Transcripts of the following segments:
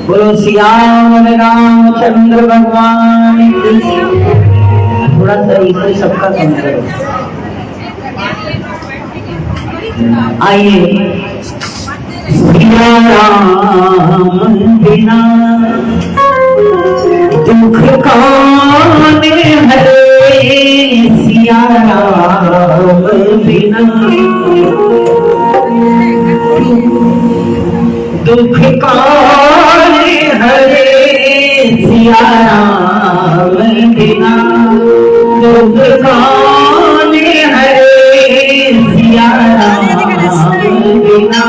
बोलो सियावर रामचंद्र भगवान की। थोड़ा सा इसे सबका कम करो। आइए। सिया राम बिना दुख कौन हरे, सिया राम बिना दुख कौन हरे, सिया राम बिना दुख कौन हरे, सिया राम बिना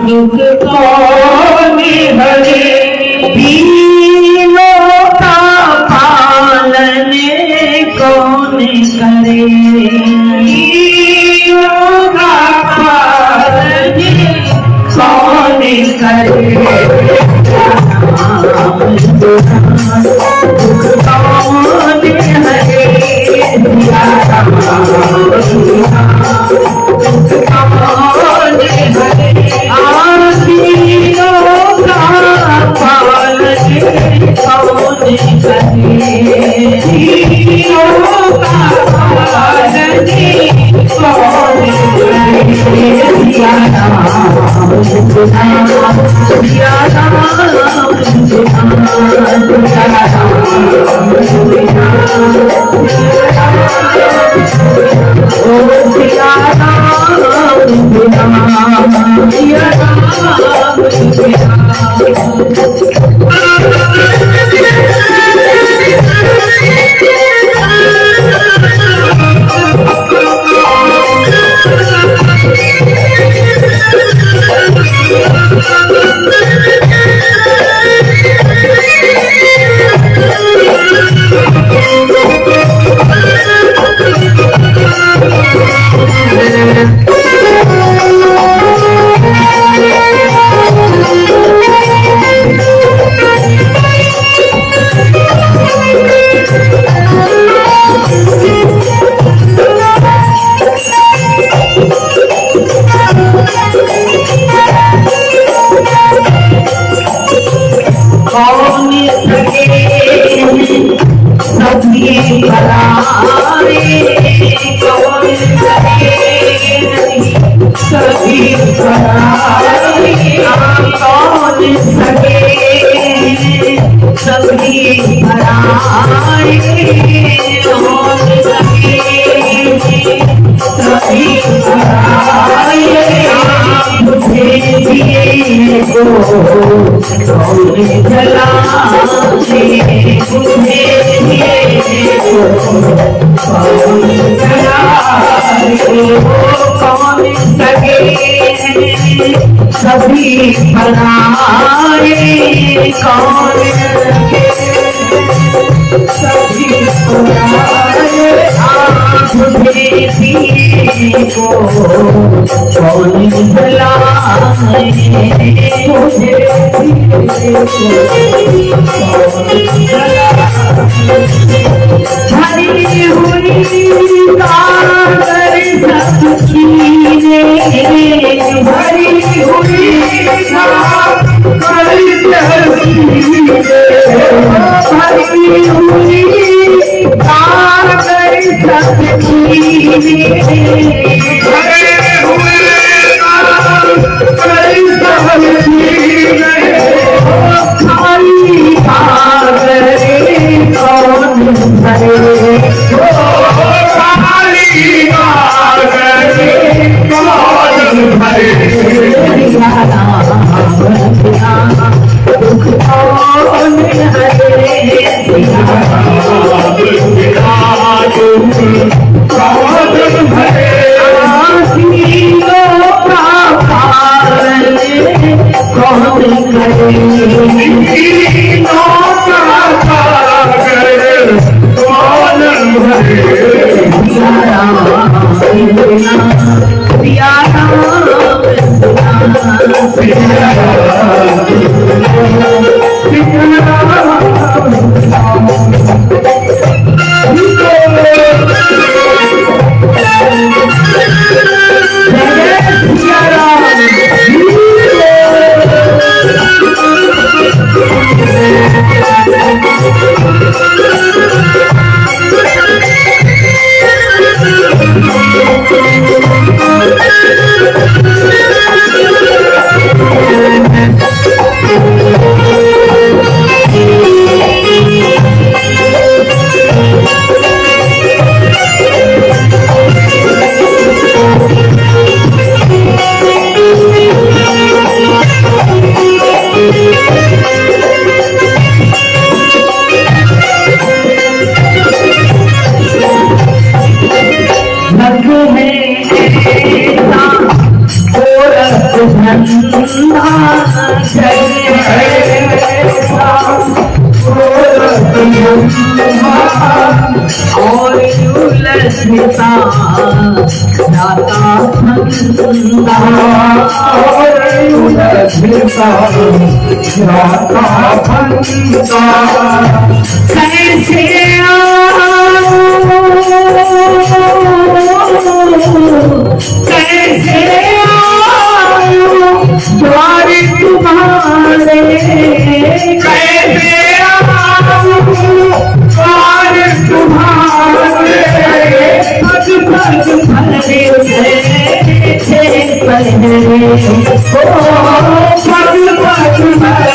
दुख कौन हरे। दीनों का पालन कौन करे, दीनों का पालन कौन करे, दुख कौन हरे, सिया राम बिना दुख कौन हरे। आदीनों का पालन कौन करे, दीनों का पालन कौन करे, सिया राम बिना, सिया राम बिना, सिया राम बिना, सिया सभी बनाए कौन सभी बनाए आँख भेदी को कौन बुलाए मुझे भरी हुई कागर सबकी ने भरी हुई कागर भरी हुई कागर सबकी ने भरे हुए कागर सबकी खाली कागर कौन भरे खाली कागर कौन भरे दुख कौन हरे कौन भरे आँखियों का पालन कौन करे कौन भरे सिया राम सिया और उलझता जाता फंदा और उलझता जाता फंदा कैसे कैसे द्वार तुम्हारे कैसे द्वार तुम्हारे पग पग भरे थे पहरे ओ पग पग भरे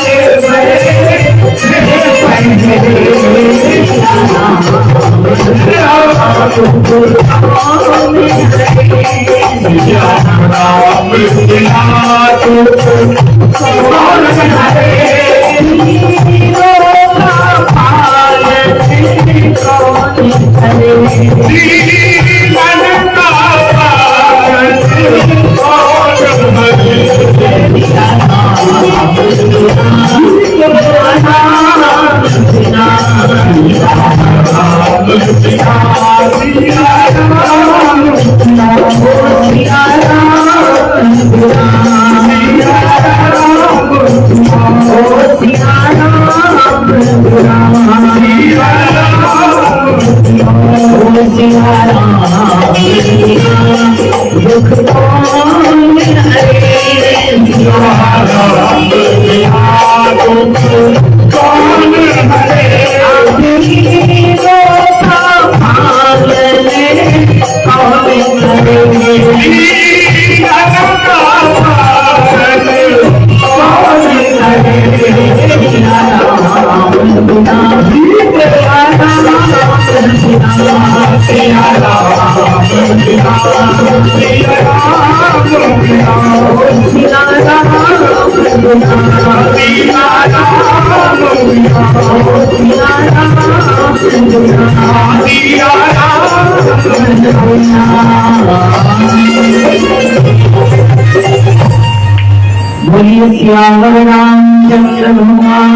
बोलिए सियावर रामचंद्र भगवान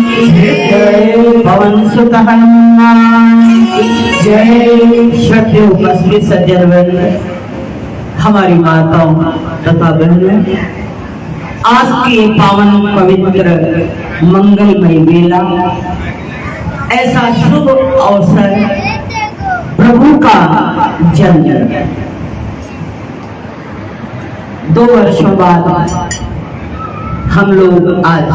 की जय। पवन सुत हनुमान की जय। श्रद्धे उपस्थित सज्जन वृंद, हमारी माताओं तथा बहनों, आज की ये पावन पवित्र मंगलमय बेला, ऐसा शुभ अवसर, प्रभु का जन्म, 2 वर्षों बाद हम लोग आज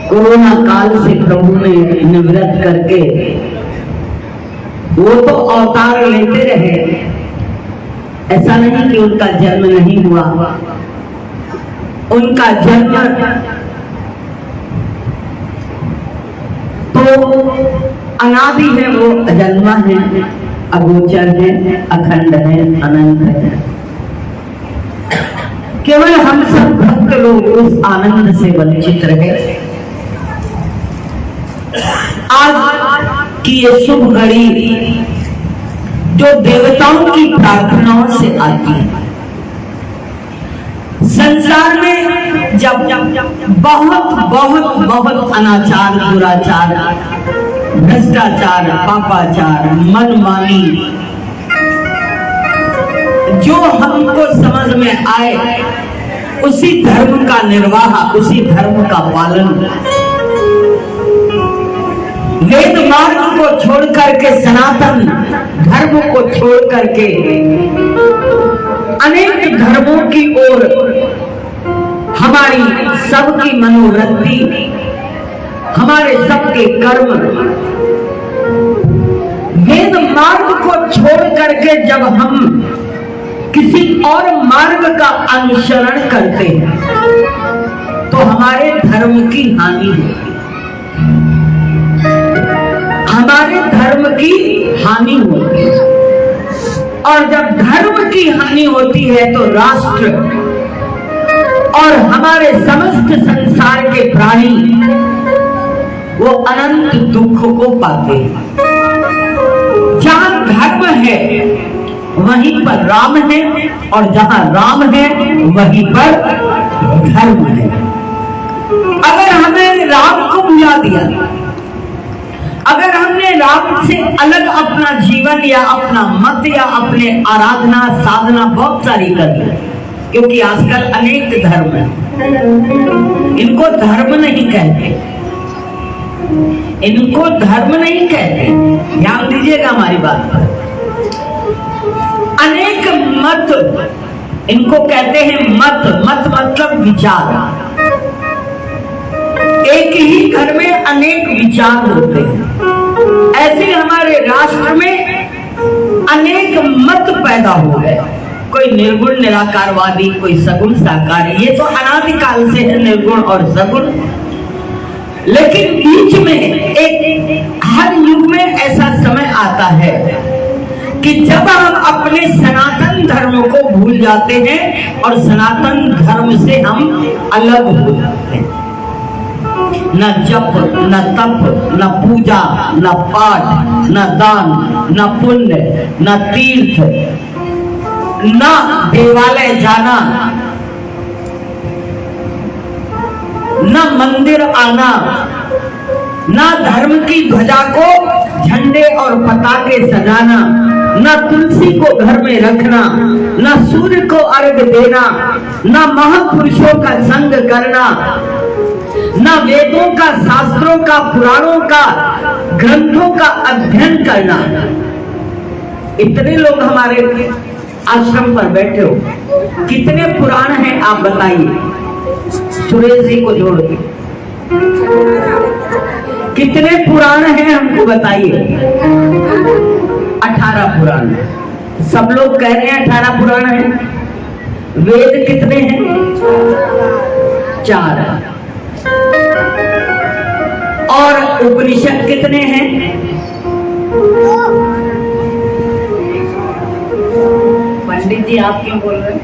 कोरोना काल से प्रभु में निवृत्त करके, वो तो अवतार लेते रहे, ऐसा नहीं कि उनका जन्म नहीं हुआ। उनका जन्म तो अनादि है, वो अजन्मा है, अगोचर है, अखंड है, अनंत है। केवल हम सब भक्त लोग उस आनंद से वंचित रहे। आज की ये शुभ घड़ी जो देवताओं की प्रार्थनाओं से आती है, संसार में जब बहुत बहुत बहुत अनाचार, दुराचार, भ्रष्टाचार, पापाचार, मनमानी जो हमको समझ में आए, उसी धर्म का निर्वाह, उसी धर्म का पालन, वेद मार्ग को छोड़ करके, सनातन धर्म को छोड़ करके अनेक धर्मों की ओर हमारी सबकी मनोवृत्ति, हमारे सबके कर्म, वेद मार्ग को छोड़ करके जब हम किसी और मार्ग का अनुसरण करते हैं, तो हमारे धर्म की हानि होती है, हमारे धर्म की हानि होती है। और जब धर्म की हानि होती है तो राष्ट्र और हमारे समस्त संसार के प्राणी वो अनंत दुख को पाते हैं। जहां धर्म है वहीं पर राम है, और जहां राम है वहीं पर धर्म है। अगर हमने राम को भुला दिया, अगर हमने राम से अलग अपना जीवन या अपना मत या अपने आराधना साधना बहुत सारी कर ली, क्योंकि आजकल अनेक धर्म है, इनको धर्म नहीं कहते, इनको धर्म नहीं कहते, ध्यान दीजिएगा हमारी बात पर। अनेक मत, इनको कहते हैं मत। मत मतलब विचार। एक ही घर में अनेक विचार होते हैं। ऐसे हमारे राष्ट्र में अनेक मत पैदा हो गए। कोई निर्गुण निराकारवादी, कोई सगुण साकारी, ये तो अनादिकाल से है निर्गुण और सगुण। लेकिन बीच में एक हर युग में ऐसा समय आता है कि जब हम अपने सनातन धर्म को भूल जाते हैं और सनातन धर्म से हम अलग हो जाते हैं। न जप, न तप, न पूजा, न पाठ, न दान, न पुण्य, न तीर्थ, न देवालय जाना, न मंदिर आना, न धर्म की ध्वजा को झंडे और पताके सजाना, न तुलसी को घर में रखना, न सूर्य को अर्घ देना, न महापुरुषों का संग करना, न वेदों का, शास्त्रों का, पुराणों का, ग्रंथों का अध्ययन करना। इतने लोग हमारे आश्रम पर बैठे हो, कितने पुराण हैं आप बताइए, सुरेश जी को जोड़ के कितने पुराण हैं हमको बताइए। 18 पुराण। सब लोग कह रहे हैं 18 पुराण हैं। वेद कितने हैं? 4। और उपनिषद कितने हैं? पंडित जी आप क्यों बोल रहे हैं?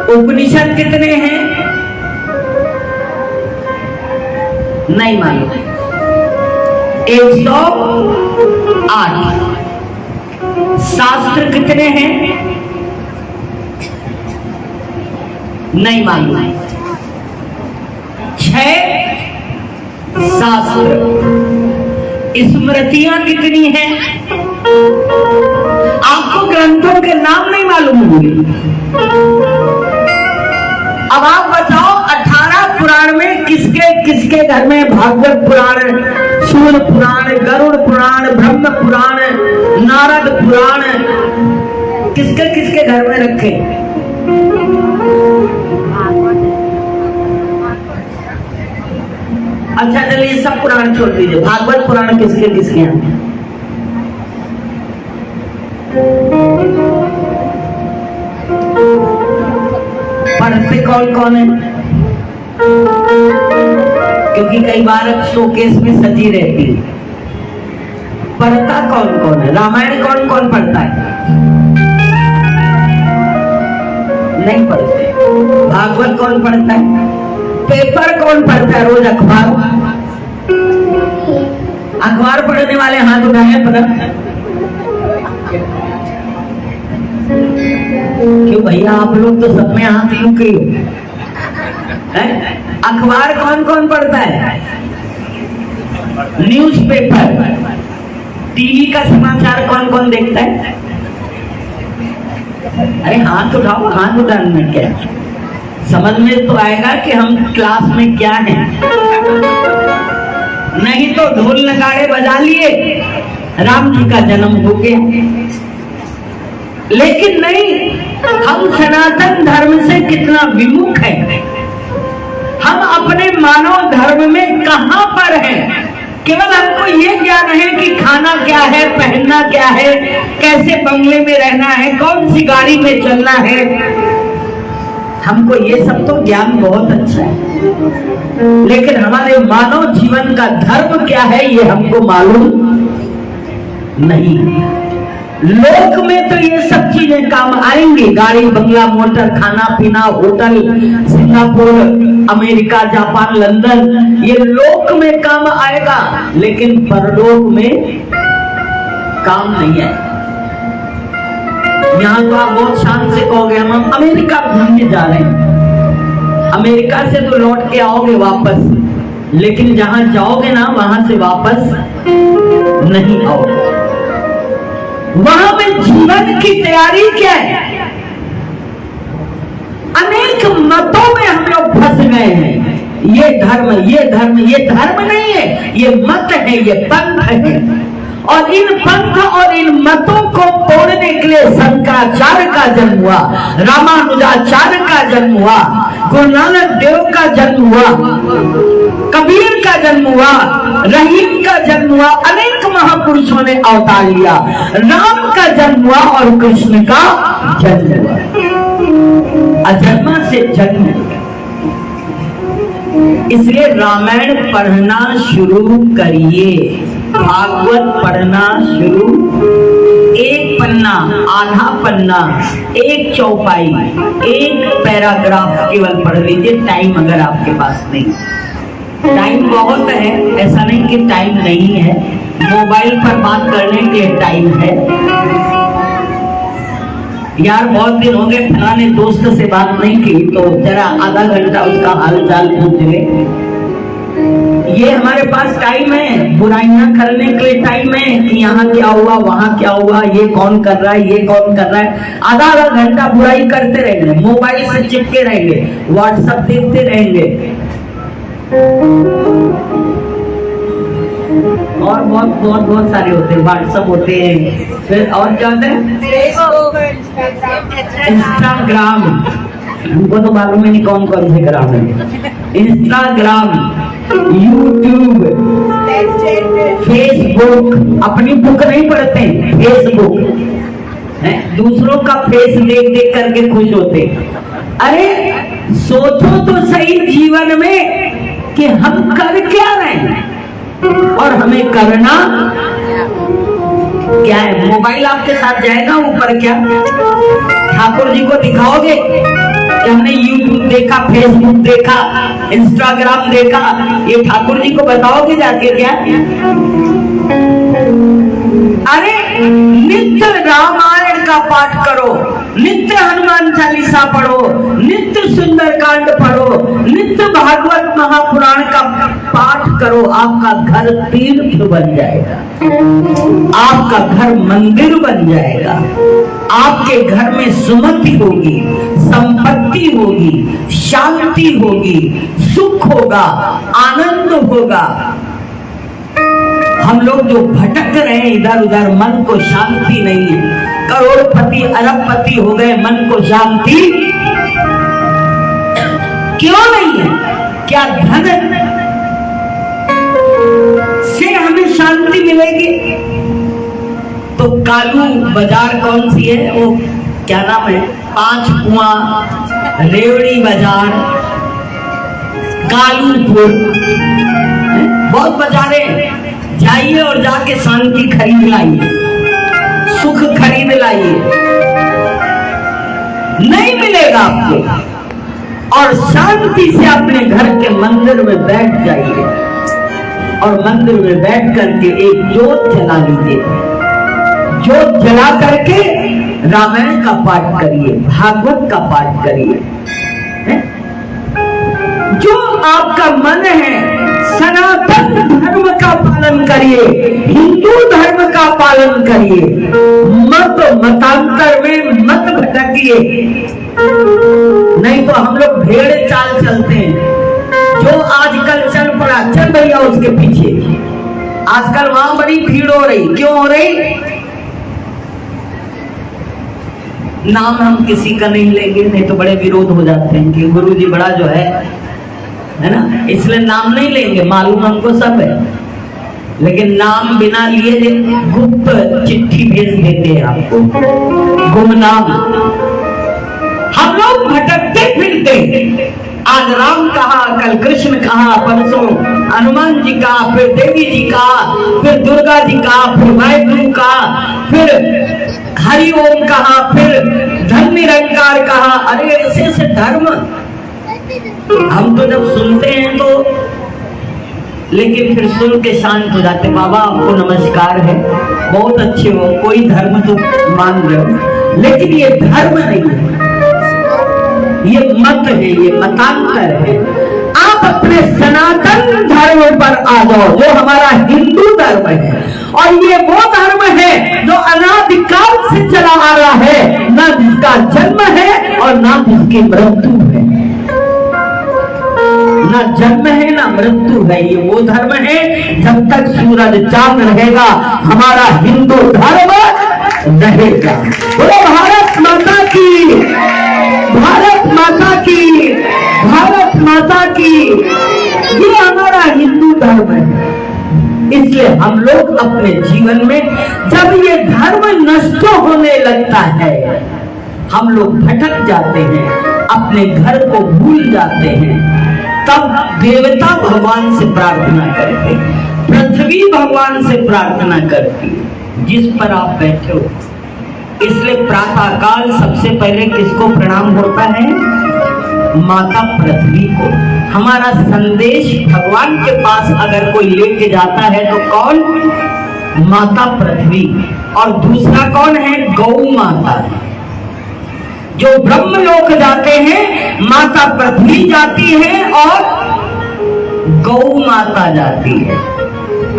उपनिषद कितने हैं? नहीं मालूम। 108। शास्त्र कितने हैं? नहीं मालूम। 6 शास्त्र। स्मृतियां कितनी हैं? आपको ग्रंथों के नाम नहीं मालूम होंगे। अब आप बताओ 18 पुराण में किसके किसके घर में भागवत पुराण, सूर्य पुराण, गरुड़ पुराण, ब्रह्म पुराण, नारद पुराण किसके किसके घर में रखे? अच्छा चलिए सब पुराण छोड़ दीजिए, भागवत पुराण किसके किसके यहाँ? पढ़ते कौन कौन है? क्योंकि कई बार शोकेस में सजी रहती है। पढ़ता कौन कौन है? रामायण कौन कौन पढ़ता है? नहीं पढ़ते। भागवत कौन पढ़ता है? पेपर कौन पढ़ता है? रोज अखबार। अखबार पढ़ने वाले हाथ उठाए पता? क्यों भैया आप लोग तो सब में हाथ यूं के हो। अखबार कौन कौन पढ़ता है? न्यूज़पेपर। टीवी का समाचार कौन कौन देखता है? अरे हाथ उठाओ, हाथ उठाने में क्या समझ में तो आएगा कि हम क्लास में क्या हैं। नहीं तो ढोल नगाड़े बजा लिए, राम जी का जन्म हो गया। लेकिन नहीं, हम सनातन धर्म से कितना विमुख है। हम अपने मानव धर्म में कहां पर हैं? केवल हमको ये ज्ञान है कि खाना क्या है, पहनना क्या है, कैसे बंगले में रहना है, कौन सी गाड़ी में चलना है। हमको ये सब तो ज्ञान बहुत अच्छा है, लेकिन हमारे मानव जीवन का धर्म क्या है ये हमको मालूम नहीं। लोक में तो ये सब चीजें काम आएंगी, गाड़ी, बंगला, मोटर, खाना पीना, hotel, Singapore, America, Japan, London, ये लोक में काम आएगा, लेकिन परलोक में काम नहीं है। यहाँ तो आप बहुत शान से कहोगे हम अमेरिका घूमने जा रहे हैं। अमेरिका से तो लौट के आओगे वापस, लेकिन जहां जाओगे ना वहां से वापस नहीं आओगे। वहां में जीवन की तैयारी क्या है? अनेक मतों में हम लोग फंस गए हैं। ये धर्म, ये धर्म, ये धर्म नहीं है, ये मत है, ये पंथ है। और इन पंथ और इन मतों को तोड़ने के लिए शंकराचार्य का जन्म हुआ, रामानुजाचार्य का जन्म हुआ, गुरु नानक देव का जन्म हुआ, कबीर का जन्म हुआ, रहीम का जन्म हुआ। अनेक महापुरुषों ने अवतार लिया। राम का जन्म हुआ और कृष्ण का जन्म हुआ। अजन्मा से जन्म। इसलिए रामायण पढ़ना शुरू करिए, भागवत पढ़ना शुरू। एक पन्ना, आधा पन्ना, एक चौपाई, एक पैराग्राफ केवल पढ़ लीजिए। टाइम अगर आपके पास नहीं, टाइम बहुत है, ऐसा नहीं कि टाइम नहीं है। मोबाइल पर बात करने के लिए टाइम है। यार बहुत दिन हो गए फलाने दोस्त से बात नहीं की, तो जरा आधा घंटा उसका हालचाल पूछ ले। ये हमारे पास टाइम है, बुराइयां करने के लिए टाइम है कि यहाँ क्या हुआ, वहां क्या हुआ, ये कौन कर रहा है, ये कौन कर रहा है। आधा आधा घंटा बुराई करते रहेंगे, मोबाइल से चिपके रहेंगे, व्हाट्सएप देखते रहेंगे, और बहुत बहुत बहुत सारे होते हैं, व्हाट्सएप होते हैं, फिर और क्या होता है, इंस्टाग्राम। हमको तो मालूम ही नहीं कौन कौन से ग्राम है। Instagram, YouTube, Facebook. अपनी बुक नहीं पढ़ते, फेसबुक है, दूसरों का फेस देख देख करके खुश होते। अरे सोचो तो सही जीवन में कि हम कर क्या रहे हैं और हमें करना क्या है। मोबाइल आपके साथ जाएगा ऊपर क्या? ठाकुर जी को दिखाओगे कि हमने देखा, फेसबुक देखा, इंस्टाग्राम देखा, ये ठाकुर जी को बताओगे जाके क्या? अरे नित्य रामायण का पाठ करो, नित्य हनुमान चालीसा पढ़ो, नित्य सुंदरकांड पढ़ो, नित्य भागवत महापुराण का पाठ करो। आपका घर तीर्थ बन जाएगा, आपका घर मंदिर बन जाएगा, आपके घर में सुमति होगी, संपत्ति होगी, शांति होगी, सुख होगा, आनंद होगा। हम लोग जो भटक रहे हैं इधर उधर, मन को शांति नहीं, करोड़पति अरबपति हो गए, मन को शांति क्यों नहीं है? क्या धन से हमें शांति मिलेगी? तो कालू बाजार कौन सी है, वो क्या नाम है, 5 कुआं, रेवड़ी बाजार, कालूपुर, बहुत बाजारें। जाइए और जाके शांति खरीद लाइए, सुख खरीद लाइए, नहीं मिलेगा आपको। और शांति से अपने घर के मंदिर में बैठ जाइए और मंदिर में बैठ करके एक जोत जला लीजिए, जोत जला करके रामायण का पाठ करिए, भागवत का पाठ करिए। जो आपका मन है, सनातन धर्म का पालन करिए, हिंदू धर्म का पालन करिए, मत मतांतर में मत भटकिए। नहीं तो हम लोग भेड़ चाल चलते हैं, जो आजकल चल पड़ा, चल भैया उसके पीछे। आजकल वहां बड़ी भीड़ हो रही, क्यों हो रही? नाम हम किसी का नहीं लेंगे, नहीं तो बड़े विरोध हो जाते हैं कि गुरुजी बड़ा जो है ना, इसलिए नाम नहीं लेंगे, मालूम हमको सब है, लेकिन नाम बिना लिए गुप्त चिट्ठी भेज देते हैं आपको, गुमनाम। हम लोग भटकते फिरते, आज राम कहा, कल कृष्ण कहा, परसों हनुमान जी का, फिर देवी जी का, फिर दुर्गा जी का, फिर वाहिगुरु का, फिर हरिओम कहा, फिर धन निरंकार कहा। अरे ऐसे ऐसे धर्म हम तो जब सुनते हैं तो, लेकिन फिर सुन के शांत हो जाते। बाबा आपको नमस्कार है, बहुत अच्छे हो, कोई धर्म तो मान रहे हो, लेकिन ये धर्म नहीं है, ये मत है, ये मतांतर है। आप अपने सनातन धर्म पर आ जाओ, जो हमारा हिंदू धर्म है, और ये वो धर्म है जो अनादिकाल से चला आ रहा है, ना जिसका जन्म है और ना जिसकी मृत्यु है, ना जन्म है ना मृत्यु है। ये वो धर्म है, जब तक सूरज चांद रहेगा हमारा हिंदू धर्म रहेगा। बोलो भारत माता की, भारत माता की, भारत माता की। ये हमारा हिंदू धर्म है। इसलिए हम लोग अपने जीवन में जब ये धर्म नष्ट होने लगता है, हम लोग भटक जाते हैं, अपने घर को भूल जाते हैं, तब देवता भगवान से प्रार्थना करते, पृथ्वी भगवान से प्रार्थना करती जिस पर आप बैठे हो। इसलिए प्रातः काल सबसे पहले किसको प्रणाम होता है? माता पृथ्वी को। हमारा संदेश भगवान के पास अगर कोई लेके जाता है तो कौन? माता पृथ्वी। और दूसरा कौन है? गौ माता। जो ब्रह्मलोक जाते हैं माता पृथ्वी जाती है और गौ माता जाती है।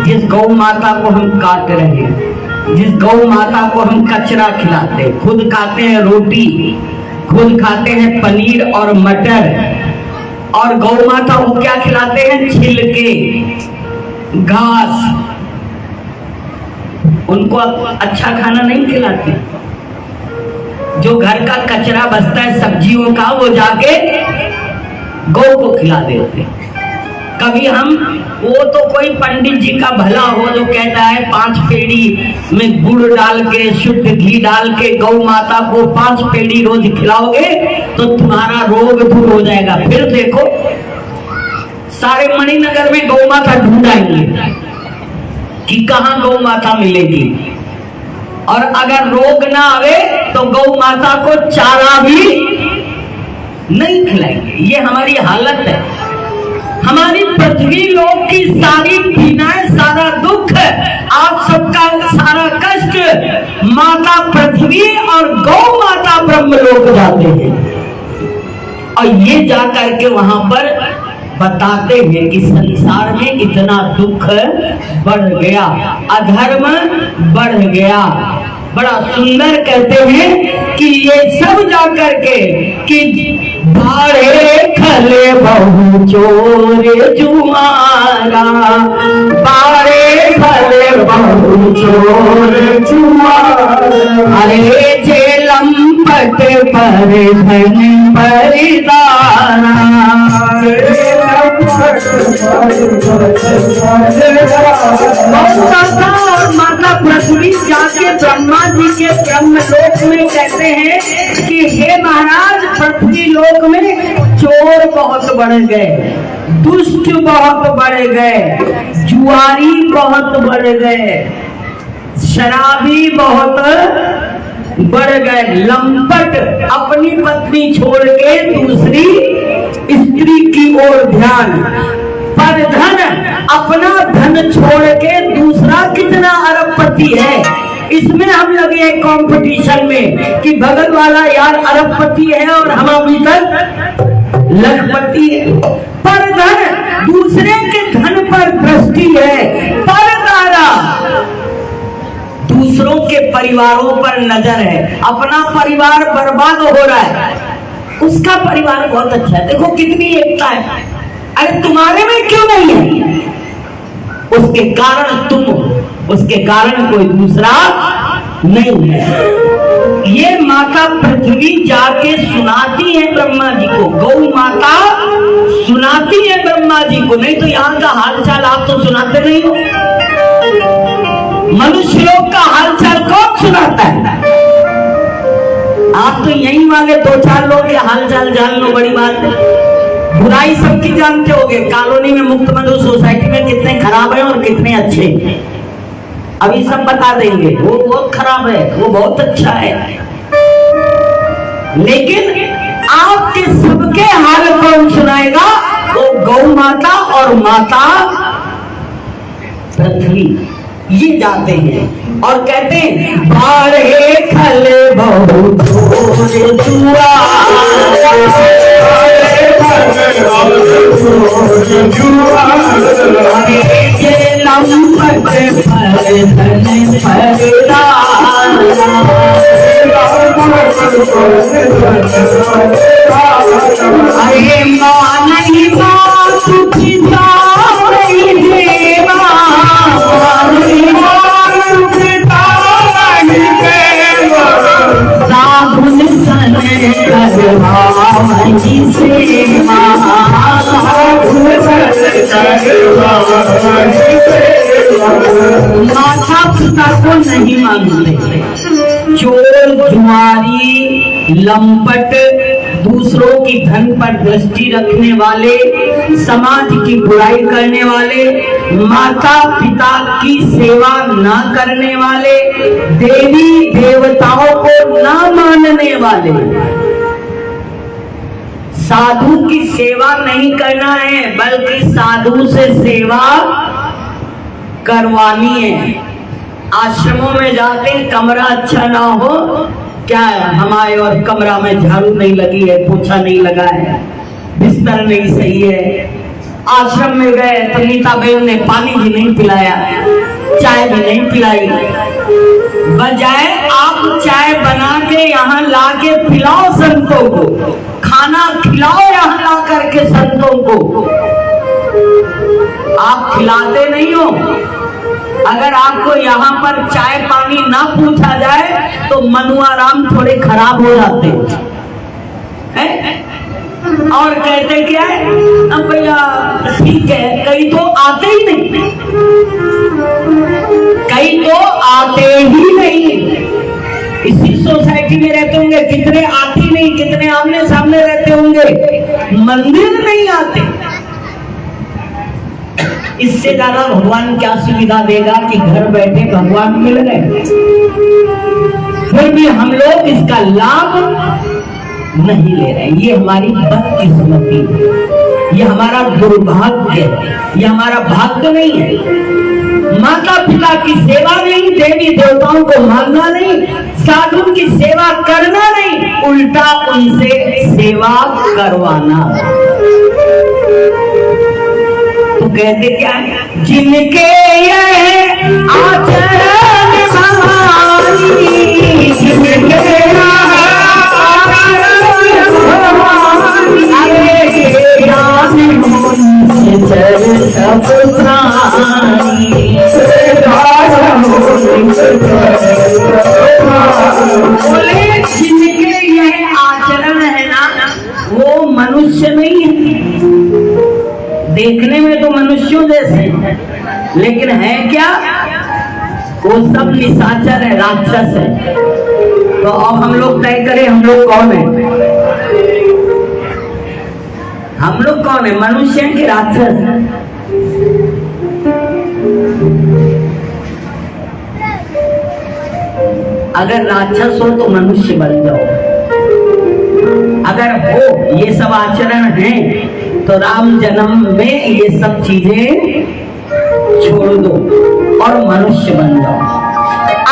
जिस गौ माता को हम काट रहे हैं, जिस गौ माता को हम कचरा खिलाते, खुद खाते हैं रोटी, खुद खाते हैं पनीर और मटर, और गौ माता को क्या खिलाते हैं? छिलके, घास। उनको अच्छा खाना नहीं खिलाते। जो घर का कचरा बचता है सब्जियों का, वो जाके गौ को खिला देते। कभी हम, वो तो कोई पंडित जी का भला हो जो कहता है 5 पेड़ी में गुड़ डाल के, शुद्ध घी डाल के गौ माता को 5 पेड़ी रोज खिलाओगे तो तुम्हारा रोग दूर हो जाएगा। फिर देखो सारे मणिनगर में गौ माता ढूंढाएंगे कि कहाँ गौ माता मिलेगी, और अगर रोग ना आवे तो गौ माता को चारा भी नहीं खिलाएंगे। ये हमारी हालत है। हमारी पृथ्वी लोक की सारी पीड़ाएं, सारा दुख, आप सबका सारा कष्ट माता पृथ्वी और गौ माता ब्रह्मलोक जाते हैं। और ये जाकर के वहां पर बताते हैं कि संसार में इतना दुख बढ़ गया, अधर्म बढ़ गया। बड़ा सुंदर कहते हैं कि ये सब जाकर के कि बाड़े खले बहु चोर जुआरा, बाड़े खले बहु चोर जुआरा, अरे जे लंपट पर धन परिदारा, और माता पृथ्वी जाके ब्रह्मा जी के ब्रह्मलोक में कहते हैं कि हे महाराज, पृथ्वी लोक में चोर बहुत बढ़ गए, दुष्ट बहुत बढ़ गए, जुआरी बहुत बढ़ गए, शराबी बहुत बढ़ गए, लंपट अपनी पत्नी छोड़ के दूसरी स्त्री की ओर ध्यान, पर धन अपना धन छोड़ के दूसरा कितना अरबपति है, इसमें हम लगे हैं कंपटीशन में कि बगल वाला यार अरबपति है और हम अभी तक लखपति है। पर धन दूसरे के धन पर दृष्टि है, पर तारा दूसरों के परिवारों पर नजर है, अपना परिवार बर्बाद हो रहा है, उसका परिवार बहुत अच्छा है, देखो कितनी एकता है, अरे तुम्हारे में क्यों नहीं है? उसके कारण तुम, उसके कारण कोई दूसरा नहीं है। ये माता पृथ्वी जाके सुनाती है ब्रह्मा जी को, गौ माता सुनाती है ब्रह्मा जी को, नहीं तो यहाँ का हालचाल आप तो सुनाते नहीं हो। मनुष्य लोग का हालचाल कौन सुनाता है? आप तो यही वाले दो चार लोग के हालचाल जान लो, बड़ी बात है। बुराई सबकी जानते होगे, कॉलोनी में मुक्त मधु सोसाइटी में कितने खराब है और कितने अच्छे, अभी सब बता देंगे। वो बहुत खराब है, वो बहुत अच्छा है, लेकिन आपके सबके हाल कौन सुनाएगा? वो गौ माता और माता पृथ्वी, ये जाते हैं और कहते हैं बाड़े खले बहु चोर जुआरा, अरे मानी बात माता पिता को नहीं मानते, चोर जुआरी लंपट, दूसरों की धन पर दृष्टि रखने वाले, समाज की बुराई करने वाले, माता पिता की सेवा न करने वाले, देवी देवताओं को न मानने वाले, साधु की सेवा नहीं करना है बल्कि साधु से सेवा करवानी है। आश्रमों में जाते कमरा अच्छा ना हो, क्या है हमारे और कमरा में झाड़ू नहीं लगी है, पोछा नहीं लगा है, बिस्तर नहीं सही है। आश्रम में गए तो नीता बहन ने पानी भी नहीं पिलाया, चाय भी नहीं पिलाई, बजाय आप चाय बना के यहाँ ला के पिलाओ संतों को, खाना खिलाओ यहाँ ला करके संतों को, आप खिलाते नहीं हो। अगर आपको यहाँ पर चाय पानी ना पूछा जाए तो मनुआराम थोड़े खराब हो जाते हैं और कहते क्या है, अब भैया ठीक है, कई तो आते ही नहीं, कई तो आते ही नहीं। इसी सोसाइटी में रहते होंगे, कितने आते ही नहीं, कितने आमने सामने रहते होंगे, मंदिर नहीं आते। इससे ज्यादा भगवान क्या सुविधा देगा कि घर बैठे भगवान मिल रहे, फिर भी हम लोग इसका लाभ नहीं ले रहे हैं। ये हमारी बदकिस्मती है, ये हमारा दुर्भाग्य है, ये हमारा भाग्य नहीं है। माता पिता की सेवा नहीं, देवी देवताओं को मानना नहीं, साधु की सेवा करना नहीं, उल्टा उनसे सेवा करवाना। तो कहते क्या है, जिनके ये आचरण भवानी, जिनके सब बोले जिनके यह आचरण है ना, वो मनुष्य नहीं है। देखने में तो मनुष्यों जैसे, लेकिन है क्या, वो सब निशाचर है, राक्षस है। तो अब हम लोग तय करें, हम लोग कौन है? हम लोग कौन है, मनुष्य की राक्षस? अगर राक्षस हो तो मनुष्य बन जाओ, अगर हो ये सब आचरण है तो राम जन्म में ये सब चीजें छोड़ दो और मनुष्य बन जाओ।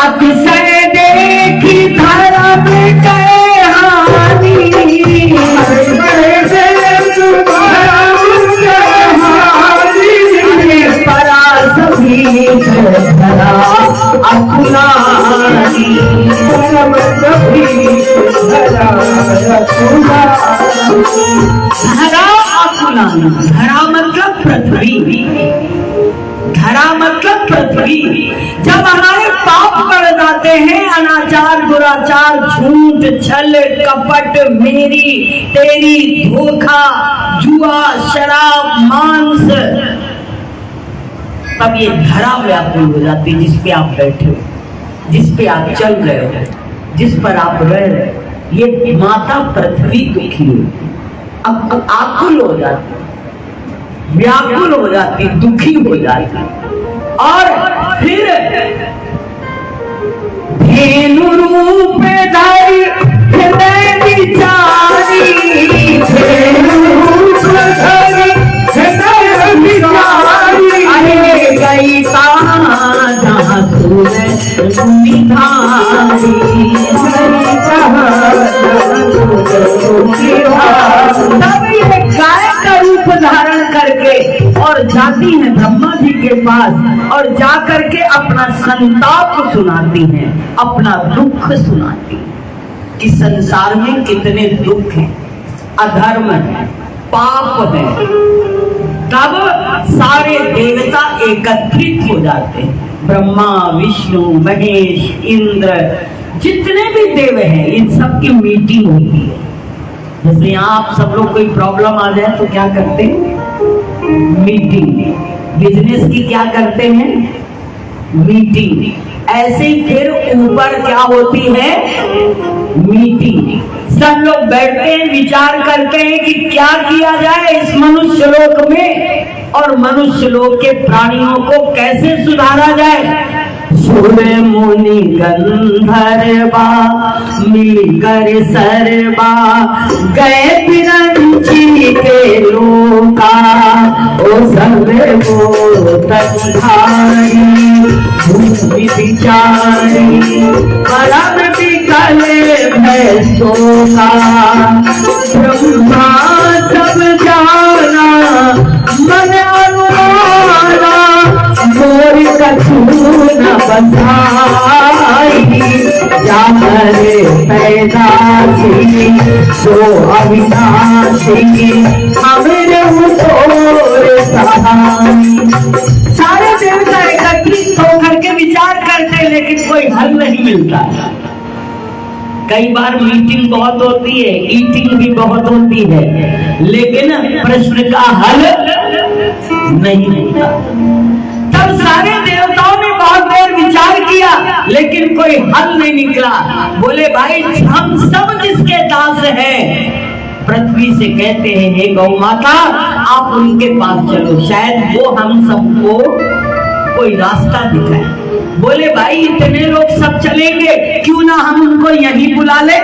अतिशय देखी धर्म के हानि, धरा मतलब पृथ्वी, धरा मतलब पृथ्वी। जब हमारे पाप बढ़ जाते हैं, अनाचार, दुराचार, झूठ, छल, कपट, मेरी तेरी, धोखा, जुआ, शराब, मांस, तब ये धरा व्याकुल हो जाती है, जिस पे आप बैठे हो, जिस पे आप चल रहे हो, जिस पर आप रह रहे हो। ये माता पृथ्वी दुखी है, अब आकुल हो जाती, व्याकुल हो जाती, दुखी हो जाती। और फिर धेनु रूप धारी हृदय विचारी, धेनु रूप धारी हृदय विचारी, अरे गई जहाँ सूरज धारी, तब ये गाय का रूप धारण करके और जाती है ब्रह्मा जी के पास और जा करके अपना संताप सुनाती हैं, अपना दुख सुनाती हैं कि संसार में कितने दुख हैं, अधर्म है, पाप है। तब सारे देवता एकत्रित हो जाते हैं, ब्रह्मा, विष्णु, महेश, इंद्र, जितने भी देव हैं, इन सब की मीटिंग होती है। जैसे यहाँ आप सब लोग कोई प्रॉब्लम आ जाए तो क्या करते हैं? मीटिंग। बिजनेस की क्या करते हैं? मीटिंग। ऐसे ही फिर ऊपर क्या होती है? मीटिंग। सब लोग बैठते हैं, विचार करते हैं कि क्या किया जाए इस मनुष्य लोक में और मनुष्य लोक के प्राणियों को कैसे सुधारा जाए। सूर्य मुनि गंधर्वा मिलकर सरवा गए विरंची के लोका, ओ सब वो तंधारी भूमि विचारी परम विकल भैसों का, ब्रह्मा सब जाना मन अनुमाना, मोर कछु न बसाई, जाकर पैदा थी सो अविनाशी, अमर तोर सहाई। सारे देवता एकत्रित होकर के विचार करते, लेकिन कोई हल नहीं मिलता। कई बार मीटिंग बहुत होती है, ईटिंग भी बहुत होती है, लेकिन प्रश्न का हल नहीं मिलता। तब सारे देवताओं ने बहुत देर विचार किया, लेकिन कोई हल नहीं निकला। बोले भाई हम सब जिसके दास हैं, पृथ्वी से कहते हैं हे गौ माता आप उनके पास चलो, शायद वो हम सबको कोई रास्ता दिखाए। बोले भाई इतने लोग सब चलेंगे, क्यों ना हम उनको यहीं बुला ले।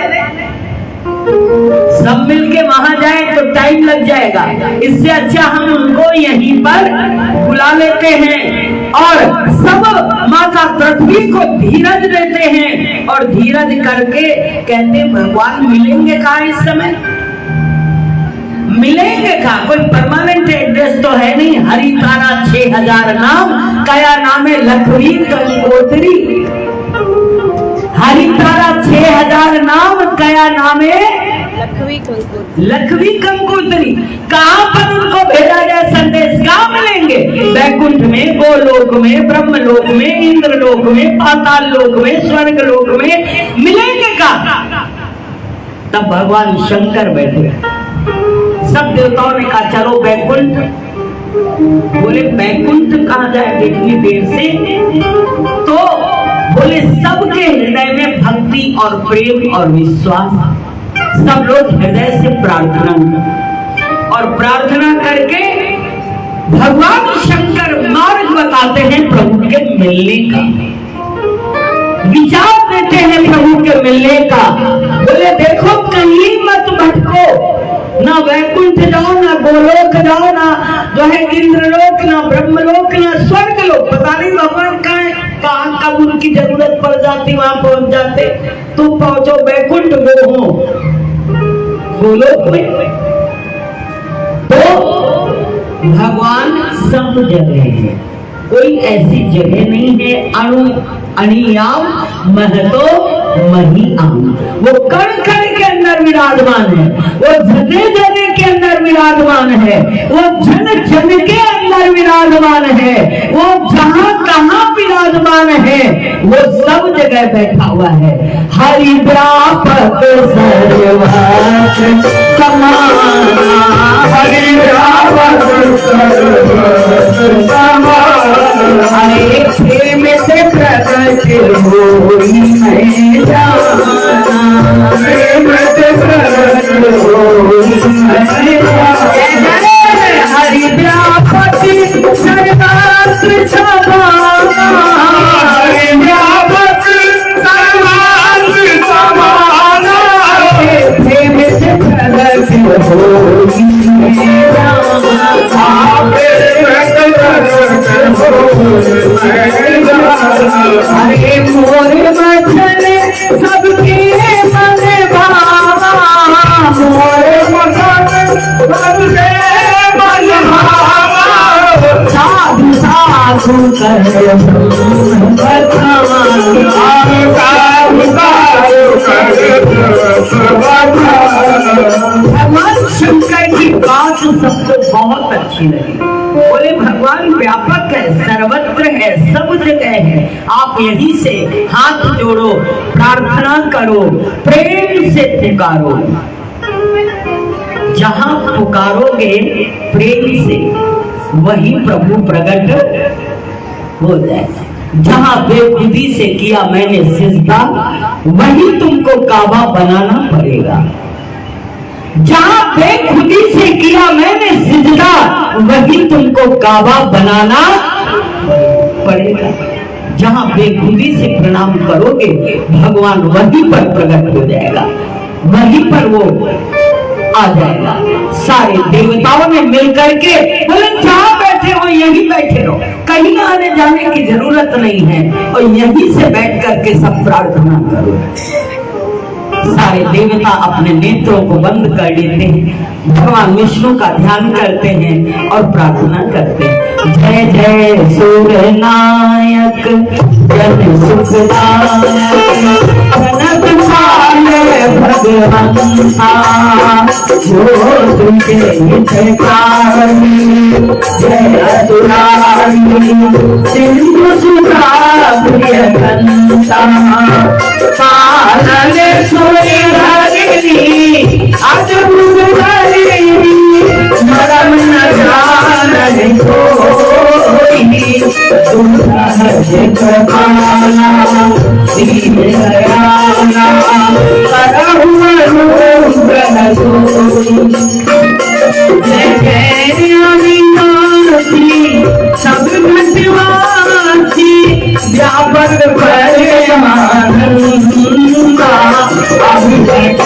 सब मिलके वहां जाए तो टाइम लग जाएगा। इससे अच्छा हम उनको यहीं पर बुला लेते हैं और सब माता पृथ्वी को धीरज देते हैं और धीरज करके कहते भगवान मिलेंगे कहाँ इस समय, मिलेंगे कहाँ? कोई परमानेंट एड्रेस तो है नहीं। हरि तारा 6000 नाम, कया नामे लखवी कंकोत्री। हरि तारा 6000 नाम, कया नामे लखवी कंकोत्री। कहाँ पर उनको भेजा जाए संदेश? कहाँ मिलेंगे? वैकुंठ में, गोलोक में, ब्रह्मलोक में, इंद्रलोक में, पाताल लोक में, स्वर्ग लोक में मिलेंगे कहाँ? तब भगवान शंकर बैठे, सब देवताओं ने कहा चलो वैकुंठ। बोले वैकुंठ कहाँ जाए इतनी देर से? तो बोले सबके हृदय में भक्ति और प्रेम और विश्वास, सब लोग हृदय से प्रार्थना और प्रार्थना करके भगवान शंकर मार्ग बताते हैं प्रभु के मिलने का, विचार देते हैं प्रभु के मिलने का। बोले देखो कहीं मत भटको, ना वैकुंठ जाओ, ना गोलोक जाओ, ना जो है इंद्रलोक, ना ब्रह्मलोक, ना स्वर्ग लोक। पता नहीं भगवान कहाँ है, कहाँ कब उनकी जरूरत पड़ जाती वहां पहुंच जाते। तुम पहुंचो वैकुंठ वो हो गोलोक में। तो भगवान सब जगह है, कोई ऐसी जगह नहीं है अणु अणियाम महतो महिआम। वो कण कण के अंदर विराजमान है, वो जने जने के अंदर विराजमान है, वो जन जन के अंदर विराजमान है, वो जहां कहां विराजमान है वो सब जगह बैठा हुआ है। हरि व्यापक सर्वत्र समाना, हरि व्यापक सर्वत्र समाना, हरे प्रेम से प्रकट होई मैं जाना, प्रेम से प्रकट होई मैं जाना। हरि व्यापक सर्वत्र समाना, हरि व्यापक सर्वत्र समाना, प्रेम से प्रकट होई मैं जाना, हरे मोर मछल सबके मन भावा, मोर मछल सबके मन भावा, साधु साधु कर भगवान शंकर की बात सबको बहुत अच्छी लगी। बोले भगवान व्यापक है, सर्वत्र है, सब जगह है। आप यहीं से हाथ जोड़ो, प्रार्थना करो, प्रेम से पुकारो। जहां पुकारोगे प्रेम से वही प्रभु प्रकट हो जाए। जहां बेखुदी से किया मैंने सिजदा, वही तुमको काबा बनाना पड़ेगा। जहां बेखुदी से किया मैंने सिजदा, वही तुमको काबा बनाना पड़ेगा। जहां बेखुदी से प्रणाम करोगे भगवान वहीं पर प्रकट हो जाएगा, वहीं पर वो आ जाएगा। सारे देवताओं ने मिलकर के बोले जहां बैठे हो यहीं बैठे रहो, कहीं आने जाने की जरूरत नहीं है और यहीं से बैठ करके सब प्रार्थना करो। सारे देवता अपने नेत्रों को बंद कर लेते हैं, भगवान विष्णु का ध्यान करते हैं और प्रार्थना करते हैं। जय जय सूर्य नायक जन सुखदायक, भगवंता जो तुझे जय असुरारी सिंधु सुधा प्रियकंता, पालन सोई भगनी अद्भुत हरि, मरम न जाने कोई, तुम सहज कृपाला दीन दयाला, करहु अनुग्रह सोई। जय जय अविनाशी सब घटवासी, व्यापक परमानंदा, अभिषेक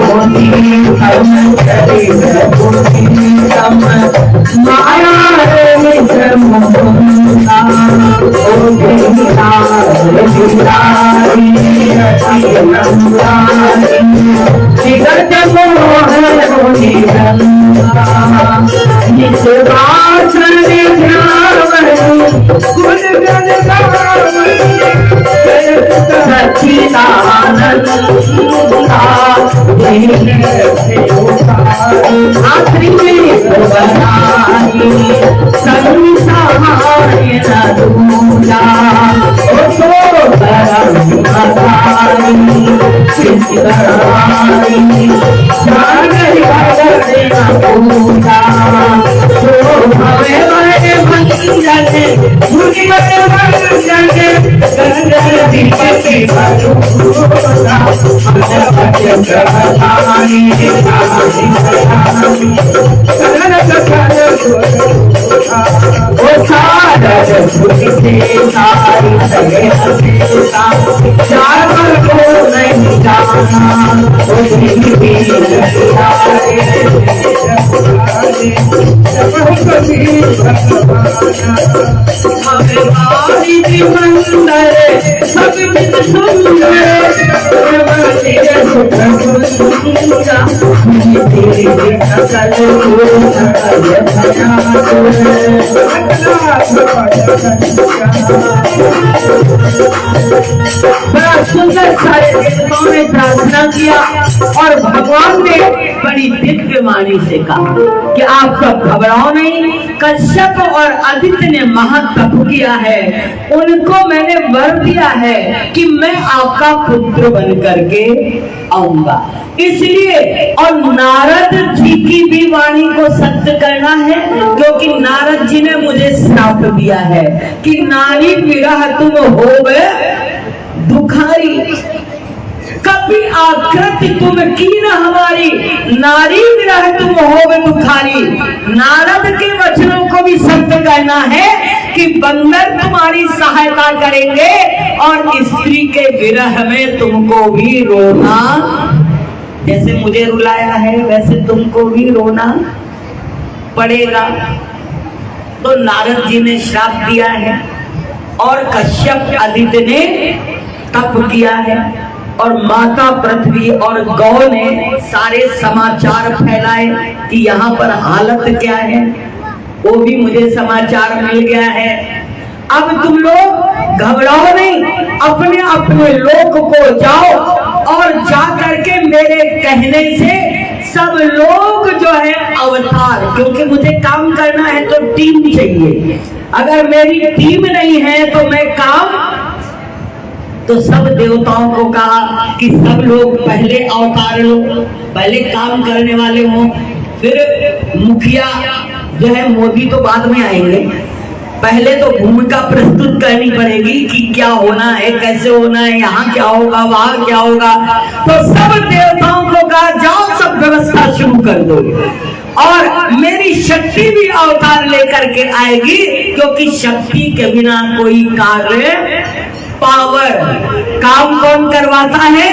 होती माया रे ब्रह्मपुरा ओ गिरिरा गिरिरारी अतिरंगारी जिगर मोहन निरंगा निस्वार्थ निरावरण गुण गण सच्चिदानंद आखिरी संसार दूजा बड़ा सुंदर सारे देवताओं ने प्रार्थना किया और भगवान ने बड़ी दिव्य वाणी से कहा कि आप सब घबराओ नहीं। कश्यप और आदित्य ने महातप किया है, उनको मैंने वर दिया है कि मैं आपका पुत्र बन करके आऊंगा, इसलिए। और नारद जी की भी वाणी को सत्य करना है, क्योंकि नारद जी ने मुझे श्राप दिया है कि नारी विरह तुम होवे दुखारी, कभी आकृति तुम की न हमारी, नारी विरह तुम होवे दुखारी। नारद के वचनों को भी सत्य करना है कि बंदर तुम्हारी सहायता करेंगे और स्त्री के विरह में तुमको भी रोना, जैसे मुझे रुलाया है वैसे तुमको भी रोना पड़ेगा। तो नारद जी ने श्राप दिया है और कश्यप आदित्य ने तप किया है और माता पृथ्वी और गौ ने सारे समाचार फैलाए कि यहाँ पर हालत क्या है, वो भी मुझे समाचार मिल गया है। अब तुम लोग घबराओ नहीं, अपने अपने लोक को जाओ और जा करके मेरे कहने से सब लोग जो है अवतार, क्योंकि मुझे काम करना है तो टीम चाहिए। अगर मेरी टीम नहीं है तो मैं काम, तो सब देवताओं को कहा कि सब लोग पहले अवतार लो, पहले काम करने वाले हों, फिर मुखिया जो है मोदी तो बाद में आएंगे, पहले तो भूमिका प्रस्तुत करनी पड़ेगी कि क्या होना है, कैसे होना है, यहाँ क्या होगा, वहां क्या होगा। तो सब देवताओं को कहा जाओ सब व्यवस्था शुरू कर दो और मेरी शक्ति भी अवतार लेकर के आएगी, क्योंकि शक्ति के बिना कोई कार्य, पावर, काम कौन करवाता है?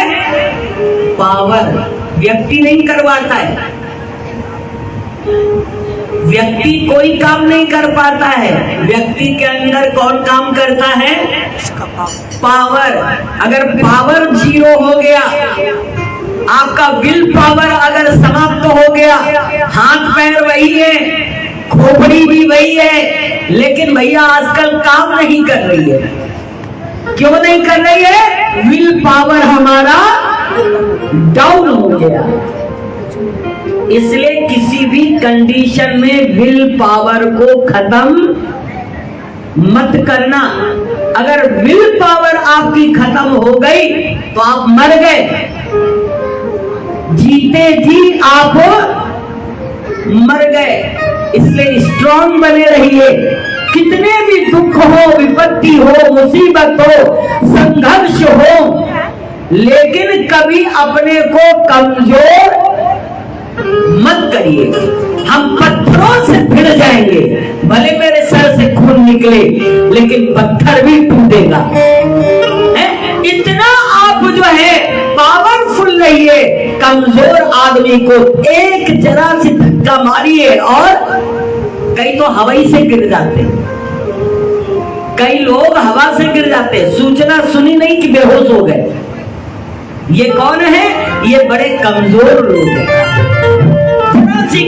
पावर, व्यक्ति नहीं करवाता है। व्यक्ति कोई काम नहीं कर पाता है, व्यक्ति के अंदर कौन काम करता है? पावर। अगर पावर जीरो हो गया, आपका विल पावर अगर समाप्त हो गया, हाथ पैर वही है, खोपड़ी भी वही है, लेकिन भैया आजकल काम नहीं कर रही है। क्यों नहीं कर रही है? विल पावर हमारा डाउन हो गया। इसलिए किसी भी कंडीशन में विल पावर को खत्म मत करना। अगर विल पावर आपकी खत्म हो गई तो आप मर गए, जीते जी आप मर गए। इसलिए स्ट्रांग बने रहिए, कितने भी दुख हो, विपत्ति हो, मुसीबत हो, संघर्ष हो, लेकिन कभी अपने को कमजोर मत करिए। हम पत्थरों से भिड़ जाएंगे, भले मेरे सर से खून निकले लेकिन पत्थर भी टूटेगा। इतना आप जो है पावरफुल रहिए, कमजोर आदमी को एक जरा सी धक्का मारिए और कई तो हवाई से गिर जाते, कई लोग हवा से गिर जाते, सूचना सुनी नहीं कि बेहोश हो गए। ये कौन है? ये बड़े कमजोर लोग हैं।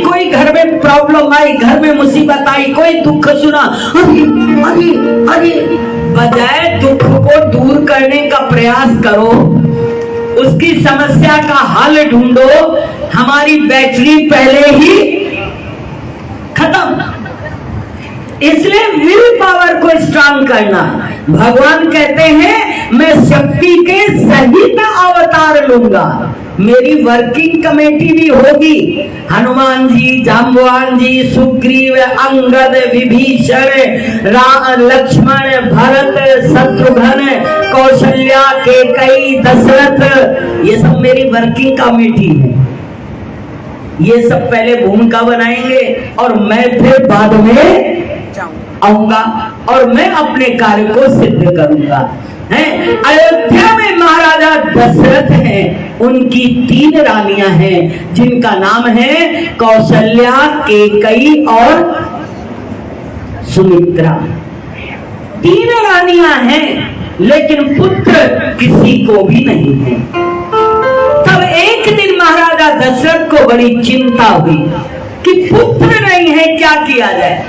कोई घर में प्रॉब्लम आई, घर में मुसीबत आई, कोई दुख सुना, अरे अरे अरे, बजाय दुख को दूर करने का प्रयास करो, उसकी समस्या का हल ढूंढो, हमारी बैटरी पहले ही खत्म। इसलिए विल पावर को स्ट्रांग करना। भगवान कहते हैं मैं शक्ति के सहित अवतार लूंगा, मेरी वर्किंग कमेटी भी होगी। हनुमान जी, जाम्बवान जी, सुग्रीव, अंगद, विभीषण, लक्ष्मण, भरत, शत्रुघ्न, कौशल्या, कैकेयी, दशरथ, ये सब मेरी वर्किंग कमेटी है। ये सब पहले भूमिका बनाएंगे और मैं फिर बाद में आऊंगा और मैं अपने कार्य को सिद्ध करूंगा। हैं? अयोध्या में महाराजा दशरथ हैं, उनकी 3 रानियां हैं जिनका नाम है कौशल्या, कैकेयी और सुमित्रा। 3 रानियां हैं लेकिन पुत्र किसी को भी नहीं है। तब एक दिन महाराजा दशरथ को बड़ी चिंता हुई कि पुत्र नहीं है, क्या किया जाए।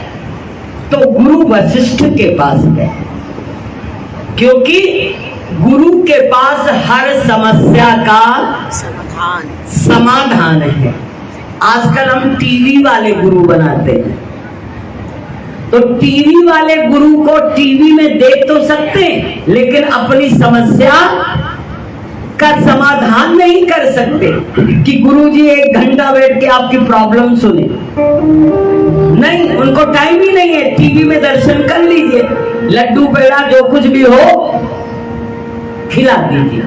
तो गुरु वशिष्ठ के पास गए, क्योंकि गुरु के पास हर समस्या का समाधान है। आजकल हम टीवी वाले गुरु बनाते हैं, तो टीवी वाले गुरु को टीवी में देख तो सकते हैं लेकिन अपनी समस्या का समाधान नहीं कर सकते कि गुरुजी 1 घंटा बैठ के आपकी प्रॉब्लम सुने। नहीं, उनको टाइम ही नहीं है। टीवी में दर्शन कर लीजिए, लड्डू पेड़ा जो कुछ भी हो खिला दीजिए।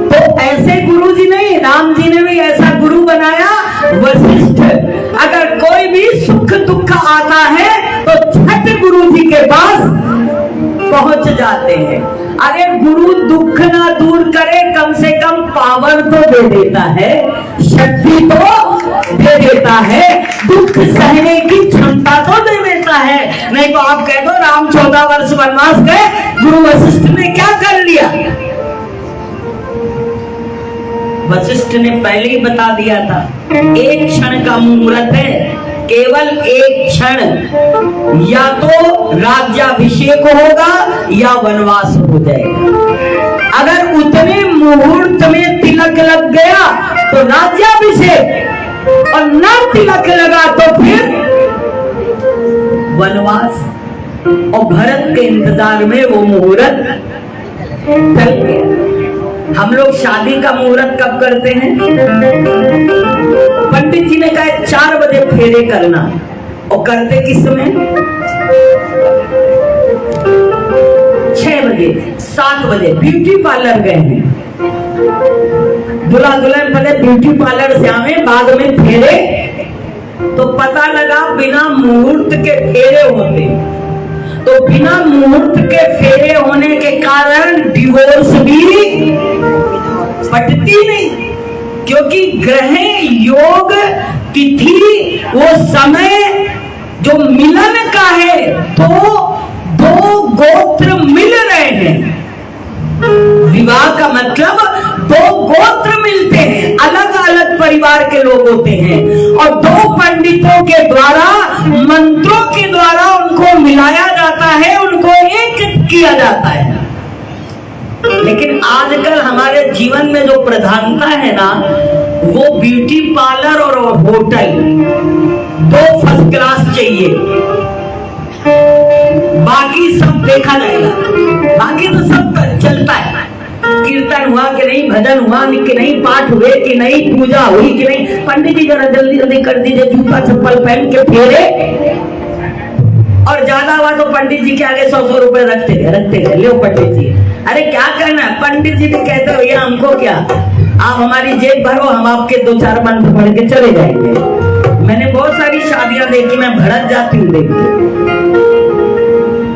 तो ऐसे गुरुजी नहीं, राम जी ने भी ऐसा गुरु बनाया वशिष्ठ। अगर कोई भी सुख दुख आता है तो छठ गुरुजी के पास पहुंच जाते हैं। अरे गुरु दुख ना दूर करे, कम से कम पावर तो दे देता है, शक्ति तो दे देता है, दुख सहने की क्षमता तो दे देता है। नहीं तो आप कह दो राम 14 वर्ष वनवास गए, गुरु वशिष्ठ ने क्या कर लिया। वशिष्ठ ने पहले ही बता दिया था, 1 क्षण का मुहूर्त है, केवल 1 क्षण, या तो राज्याभिषेक होगा या वनवास हो जाएगा। अगर उतने मुहूर्त में तिलक लग गया तो राज्याभिषेक, और ना तिलक लगा तो फिर वनवास। और भरत के इंतजार में वो मुहूर्त टल गया। हम लोग शादी का मुहूर्त कब करते हैं? पंडित जी ने कहा 4 बजे फेरे करना, और करते किस समय? 6 बजे, 7 बजे। ब्यूटी पार्लर गए हैं, दूल्हा दुल्हन पहले ब्यूटी पार्लर से आवे, बाद में फेरे। तो पता लगा बिना मुहूर्त के फेरे होते, तो बिना मुहूर्त के फेरे होने के कारण डिवोर्स भी पटती नहीं, क्योंकि ग्रह योग तिथि वो समय जो मिलन का है, तो 2 गोत्र मिल रहे हैं। विवाह का मतलब 2 गोत्र मिलते हैं, अलग अलग परिवार के लोग होते हैं, और 2 पंडितों के द्वारा, मंत्रों के द्वारा उनको मिलाया जाता है, उनको एक किया जाता है। लेकिन आजकल हमारे जीवन में जो प्रधानता है ना, वो ब्यूटी पार्लर और होटल, 2 फर्स्ट क्लास चाहिए, बाकी सब देखा जाएगा। बाकी तो सब चलता है, कीर्तन हुआ कि नहीं, भजन हुआ कि नहीं, पाठ हुए कि नहीं, पूजा हुई कि नहीं। पंडित जी जरा जल्दी जल्दी कर दीजिए, जूता चप्पल पहन के फेरे, और ज्यादा हुआ तो पंडित जी के आगे 100-100 रुपए रखते गए। ले पंडित जी, अरे क्या करना है? पंडित जी भी कहते भैया हमको क्या, आप हमारी जेब भरो, हम आपके 2-4 मंत्र पढ़ के चले जाएंगे। मैंने बहुत सारी शादियां देखी, मैं भड़क जाती हूँ देखी,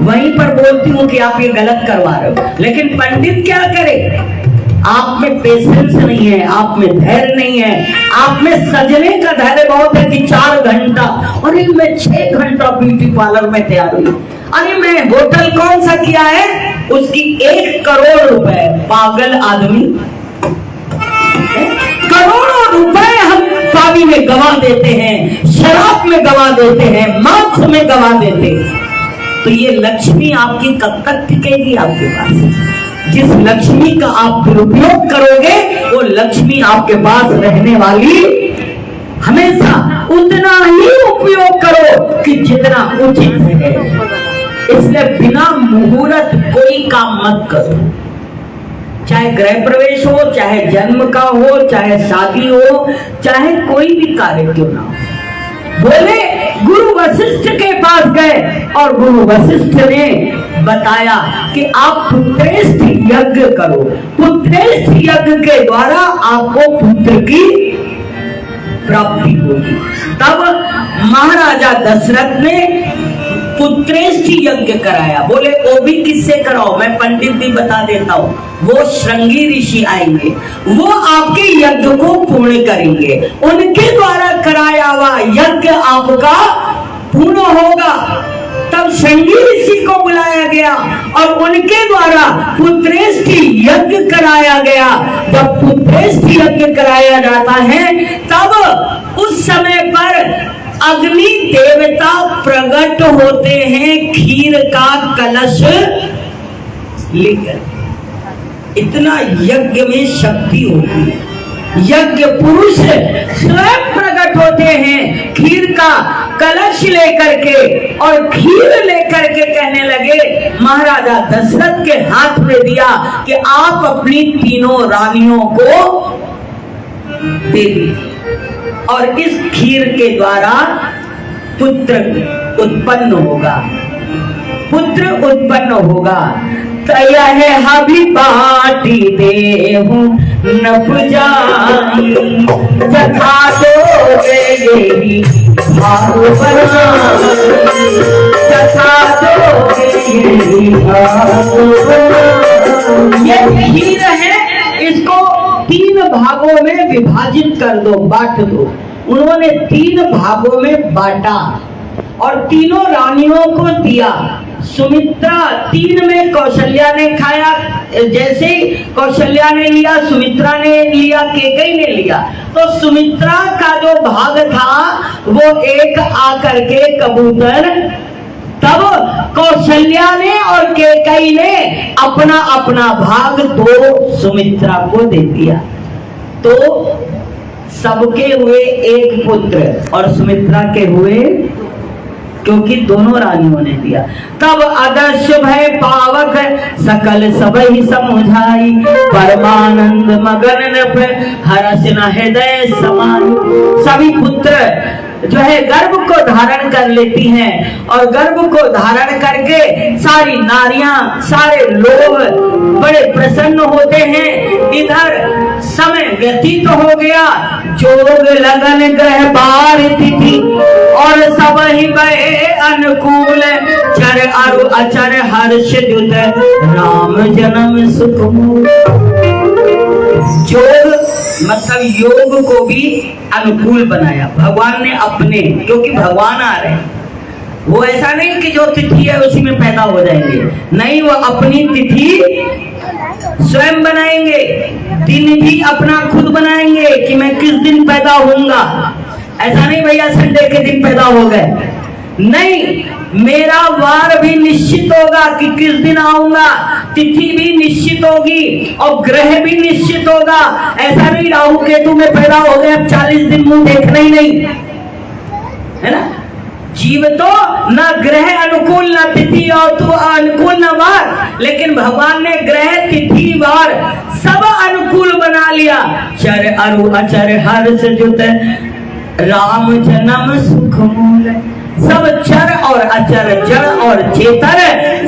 वहीं पर बोलती हूँ कि आप ये गलत करवा रहे हो। लेकिन पंडित क्या करे? आप में पेशेंस नहीं है, आप में धैर्य नहीं है, आप में सजने का धैर्य बहुत है कि 4 घंटे घंटा, अरे मैं 6 घंटा ब्यूटी पार्लर में तैयार हुई, अरे मैं होटल कौन सा किया है, उसकी 1 करोड़ रुपए। पागल आदमी, करोड़ों रुपए हम पानी में गवा देते हैं, शराब में गवा देते हैं, मांस में गवा देते हैं। तो ये लक्ष्मी आपकी कब तक टिकेगी आपके पास? जिस लक्ष्मी का आप दुरुपयोग करोगे वो लक्ष्मी आपके पास रहने वाली। हमेशा उतना ही उपयोग करो कि जितना उचित है। इसलिए बिना मुहूर्त कोई काम मत करो, चाहे गृह प्रवेश हो, चाहे जन्म का हो, चाहे शादी हो, चाहे कोई भी कार्य क्यों ना हो। बोले गुरु वशिष्ठ के पास गए और गुरु वशिष्ठ ने बताया कि आप पुत्रेष्ठ यज्ञ करो, पुत्रेष्ठ यज्ञ के द्वारा आपको पुत्र की प्राप्ति होगी। तब महाराजा दशरथ ने पुत्रेष्ठ यज्ञ कराया। बोले वो भी किससे कराओ, मैं पंडित जी बता देता हूँ, वो श्रृंगी ऋषि आएंगे, वो आपके यज्ञ को पूर्ण करेंगे, उनके द्वारा कराया हुआ यज्ञ आपका पूर्ण होगा। तब श्रृंगी ऋषि को बुलाया गया और उनके द्वारा पुत्रेष्ठ यज्ञ कराया गया। जब पुत्रेष्ठ यज्ञ कराया जाता है तब उस समय पर अग्नि देवता प्रकट होते हैं खीर का कलश लेकर। इतना यज्ञ में शक्ति होती है। यज्ञ पुरुष स्वयं प्रकट होते हैं खीर का कलश लेकर के, और खीर लेकर के कहने लगे, महाराजा दशरथ के हाथ में दिया कि आप अपनी तीनों रानियों को दे दीजिए और इस खीर के द्वारा पुत्र उत्पन्न होगा, पुत्र उत्पन्न होगा। तया है हबी बाटी देहु नप जाई, जथा दोगे यही भाव बनाई, जथा दोगे यही भाव बनाई। ये खीर है, इसको 3 भागों में विभाजित कर दो, बांट दो। उन्होंने 3 भागों में बांटा और तीनों रानियों को दिया। सुमित्रा 3 में कौशल्या ने खाया, जैसे कौशल्या ने लिया सुमित्रा ने लिया, केकई ने लिया। तो सुमित्रा का जो भाग था वो एक आकर के कबूतर, तब कौशल्या ने और केकई ने अपना अपना भाग 2 सुमित्रा को दे दिया। तो सबके हुए 1 पुत्र और सुमित्रा के हुए, क्योंकि दोनों रानियों ने दिया। तब अदृश्य भय पावक सकल सब ही समुझाई, परमानंद मगन नभ हर्ष न हृदय समाई। सभी पुत्र जो है गर्भ को धारण कर लेती हैं और गर्भ को धारण करके सारी नारियां, सारे लोग बड़े प्रसन्न होते हैं। इधर समय व्यतीत हो गया, जोग लगन ग्रह बार तिथि और सब ही गए अनुकूल, चर अरु अचर हर्ष द्युत राम जन्म सुख मूल। योग मतलब योग को भी अनुकूल बनाया भगवान ने अपने, क्योंकि भगवान आ रहे हैं। वो ऐसा नहीं कि जो तिथि है उसी में पैदा हो जाएंगे, नहीं, वो अपनी तिथि स्वयं बनाएंगे, दिन भी अपना खुद बनाएंगे कि मैं किस दिन पैदा होऊंगा। ऐसा नहीं भैया संडे के दिन पैदा हो गए, नहीं, मेरा वार भी निश्चित होगा कि किस दिन आऊंगा, तिथि भी निश्चित होगी और ग्रह भी निश्चित होगा। ऐसा नहीं राहु केतु में पैदा हो गए अब 40 दिन मुंह देखना ही नहीं है ना। जीव तो न ग्रह अनुकूल न तिथि और तू अनुकूल न वार, लेकिन भगवान ने ग्रह तिथि वार सब अनुकूल बना लिया। चर अरु अचर हर्ष जुत राम जन्म सुख मूल। सब चर और अचर, जड़ और चेतर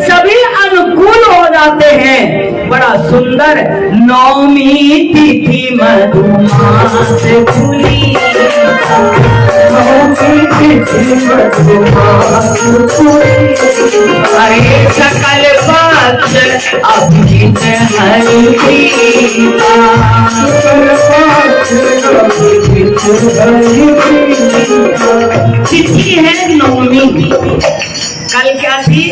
सभी अनुकूल हो जाते हैं। बड़ा सुंदर नवमी तिथि मधुमास खुली, अरे सकल पक्ष अभिजित हरि तिथि है नवमी। कल क्या थी?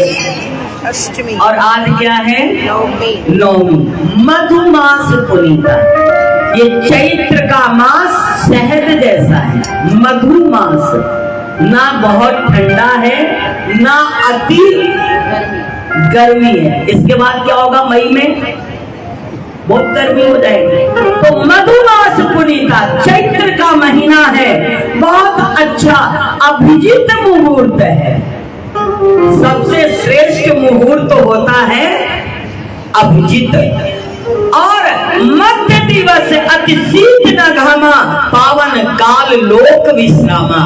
अष्टमी और आज क्या है? नवमी। नवमी। मधुमास पुनीता, ये चैत्र का मास शहद जैसा है, मधुमास। ना बहुत ठंडा है ना अति गर्मी है। इसके बाद क्या होगा? मई में बहुत गर्मी हो जाएगी। तो मधुमास पुनीता, चैत्र का महीना है, बहुत अच्छा अभिजीत मुहूर्त है। सबसे श्रेष्ठ मुहूर्त होता है अभिजीत। और मध्य दिवस अति शीत न घामा, पावन काल लोक विश्रामा।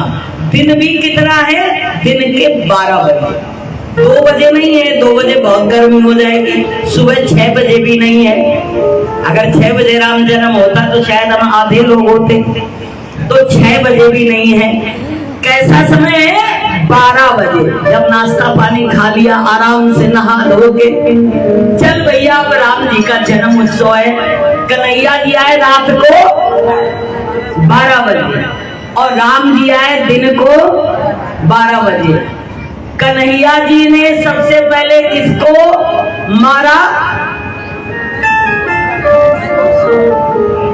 दिन भी कितना है? दिन के 12 बजे। 2 बजे नहीं है, 2 बजे बहुत गर्मी हो जाएगी। सुबह 6 बजे भी नहीं है। अगर 6 बजे राम जन्म होता तो शायद हम आधे लोग होते। तो 6 बजे भी नहीं है। कैसा समय है? 12 बजे। जब नाश्ता पानी खा लिया, आराम से नहा धो के चल भैया, अब राम जी का जन्म उत्सव है। कन्हैया जी आए रात को 12 बजे और राम जी आए दिन को 12 बजे। कन्हैया जी ने सबसे पहले किसको मारा?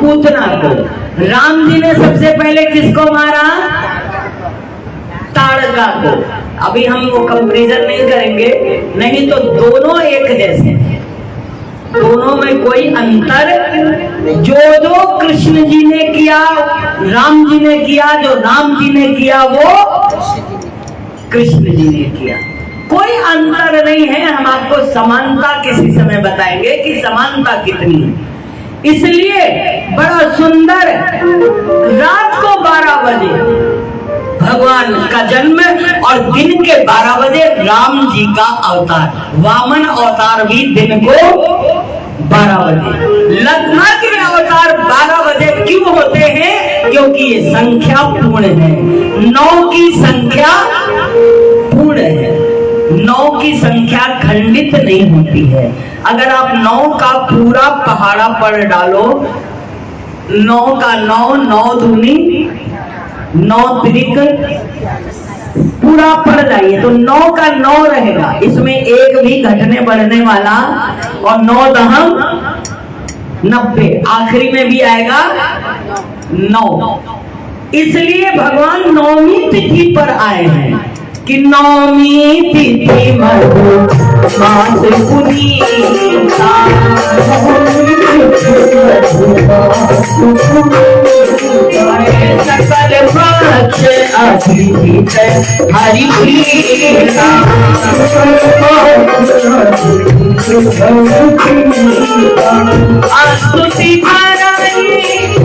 पूतना को। राम जी ने सबसे पहले किसको मारा? ताड़का को। अभी हम वो कंपैरिजन नहीं करेंगे, नहीं तो दोनों एक जैसे हैं, दोनों में कोई अंतर। जो कृष्ण जी ने किया राम जी ने किया, जो राम जी ने किया वो कृष्ण जी ने किया। कोई अंतर नहीं है। हम आपको समानता किसी समय बताएंगे कि समानता कितनी है। इसलिए बड़ा सुंदर, रात को 12 बजे भगवान का जन्म और दिन के 12 बजे राम जी का अवतार। वामन अवतार भी दिन को 12 बजे। लक्ष्मण के अवतार 12 बजे क्यों होते हैं? क्योंकि ये संख्या पूर्ण है। 9 की संख्या पूर्ण है। 9 की संख्या खंडित नहीं होती है। अगर आप 9 का पूरा पहाड़ा पर डालो, 9 का 9, 9 दूनी 9 त्रिक पूरा पड़ जाइए तो 9 का 9 रहेगा। इसमें एक भी घटने बढ़ने वाला, और 9 दहम 90, आखिरी में भी आएगा 9। इसलिए भगवान नवमी तिथि पर आए हैं कि नवमी तिथि मधुमास पुनीता, सकल वृक्ष अभिजीत हरि प्रीता। स्तुति भराई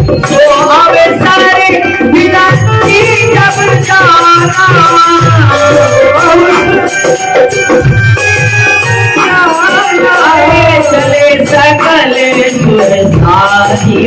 जो हवे सारे विलासी जब जाना, चले सकल सुर साधि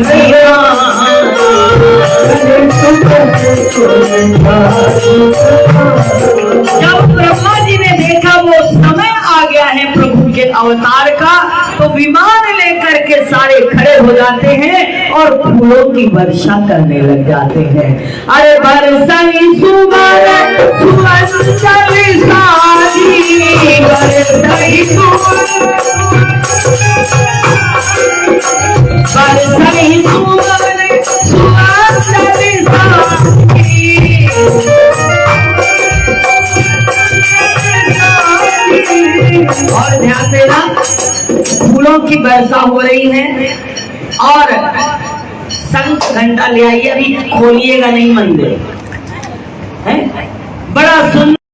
जब ब्रह्मा जी ने देखा वो समय आ गया है प्रभु के अवतार का, तो विमान लेकर के सारे खड़े हो जाते हैं और फूलों की वर्षा करने लग जाते हैं। अरे बरसई सुवर सुवर चली सारी, बरसई सुवर बरसई सुवर सुवर चली सारी। और ध्यान देना, फूलों की वर्षा हो रही है और शंख घंटा ले आइए, अभी खोलिएगा नहीं मंदिर है, बड़ा सुंदर